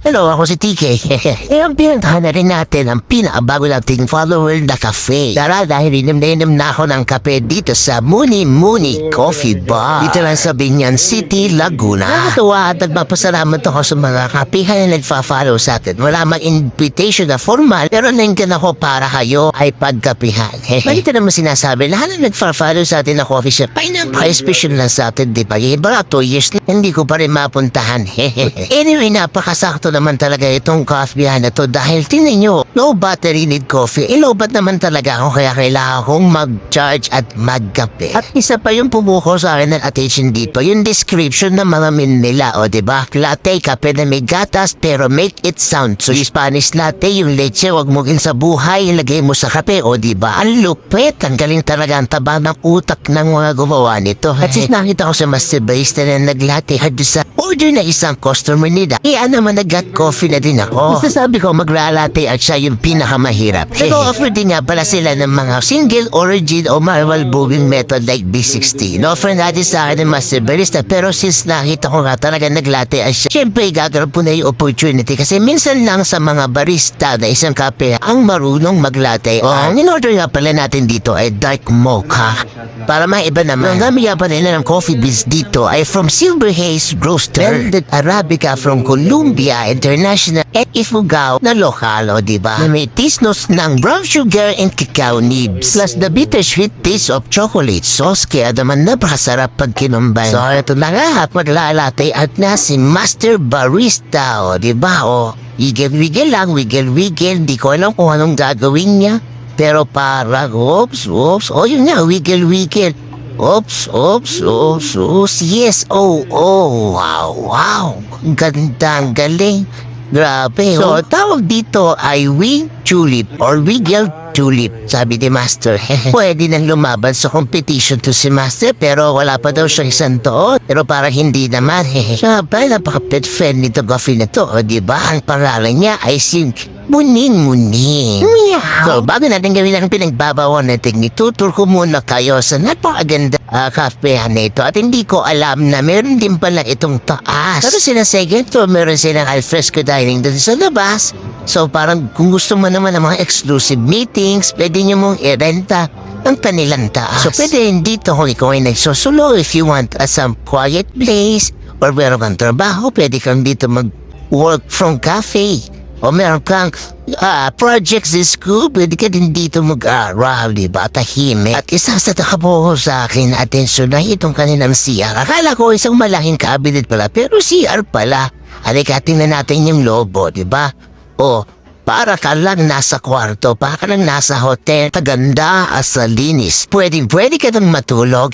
Hello, ako si TK. Ang pinuntahan na rin natin ang pinakabago nating follower na cafe. Tara, dahil inom na ako ng kape dito sa Muni Muni Coffee Bar. Dito lang sa Binyan City, Laguna. Nakatuwa at nagpapasalamat ako sa mga kapihan na nagfa-follow sa atin. Wala mang invitation na formal, pero nandiyan ako para kayo ay pagkapihan. Bakit naman sinasabi, lahat na nagfa-follow sa atin na coffee shop, ay napaka-special lang sa atin, di ba? Iba 2 years na hindi ko pa rin mapuntahan. Anyway, napakasakto naman talaga itong coffee na to dahil tingnan nyo, low battery need coffee. Low bat naman talaga ako kaya kailangan kong mag-charge at magkape. At isa pa yung pumuko sa akin ng attention dito, yung description ng mga min nila, o diba? Latte, kape na may gatas pero make it sound. So yung Spanish latte, yung leche, wag mo sa buhay, ilagay mo sa kape, o diba? Ang lupit, ang galing talaga ang taba ng utak ng mga gumawa nito. At since nakita ko sa master barista na naglatte sa order na isang customer nila, naman nag-got coffee na din ako. Masasabi ko maglalate at siya yung pinakamahirap. Nag-offer din nga pala sila ng mga single origin o manual brewing method like B60. No-offer natin sa akin ng master barista pero since nakita ko nga talaga naglatte at siya, syempre gagawin po na yung opportunity kasi minsan lang sa mga barista na isang kape ang marunong maglatte. Ang in-order nga pala natin dito ay dark mocha. Para maiba naman, ang gamit pa nila ng coffee beans dito ay from Silver Haze Roaster, blended Arabica from Columbia International at Ifugao na lokal, o diba? Na may tisnos ng brown sugar and cacao nibs plus the bittersweet taste of chocolate sauce kaya naman napakasarap pag kinumbay. So ito na nga at maglalate at na si Master Barista, o diba? O wiggle-wiggle lang, wiggle-wiggle, di ko alam kung anong gagawin niya. Pero parang, oops, yun nga, wiggle-wiggle. Oops, yes, wow, ang ganda, ang galing. Grabe, So, tawag dito ay wing tulip or wiggle tulip, sabi ni Master. Pwede nang lumaban sa competition to si Master pero wala pa daw siyang isang taon. Pero parang hindi naman. Siya ba, napaka-pet friendly to coffee na to, o diba? Ang pangalan niya ay si Muning. So, bago natin gawin ang pinagbabawan natin, itutur ko muna kayo sa napakaganda cafe na ito. At hindi ko alam na meron din pala itong taas. Pero sila second floor, meron silang alfresco dining doon sa labas. So, parang kung gusto mo naman ng mga exclusive meetings, pwede nyo mong i-renta ang kanilang taas. So, pwede rin dito kung ikaw ay nagsusulo if you want some quiet place or meron kang trabaho, pwede kang dito mag-work from cafe. O meron kang projects in school, pwede ka din dito mag-aral, diba? Tahimik. At isa sa nakabuho sa akin, atensyon na itong kanilang CR. Akala ko isang malaking cabinet pala, pero CR pala. Halika, tingnan natin yung lobo, diba? O, para ka lang nasa kwarto, para ka lang nasa hotel, kaganda sa linis. Pwede ka nang matulog.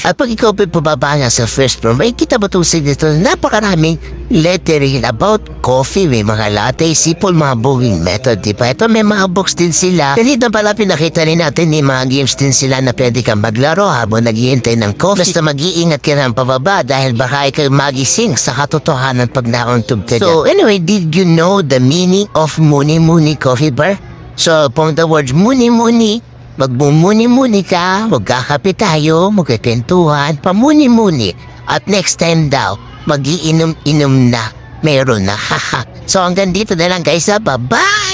At pag ikaw pababa nga sa first floor, may kita ba itong dito napakaraming lettering about coffee, may mga latte, sipol, mga brewing method, diba? Ito may mga books din sila. Ganito pala pinakita rin natin, may mga games din sila na pwede kang maglaro habang naghihintay ng coffee. Basta mag-iingat ka ng pababa dahil baka ikaw magising sa katotohanan pag nauntog ka dyan. So anyway, did you know the meaning of Muni Muni Coffee Bar? So from the words Muni Muni, magmumuni-muni ka, magkakape tayo, magkakentuhan, pamuni-muni. At next time daw, mag-iinom-inom na. Meron na, haha. So hanggang dito na lang guys, bye-bye!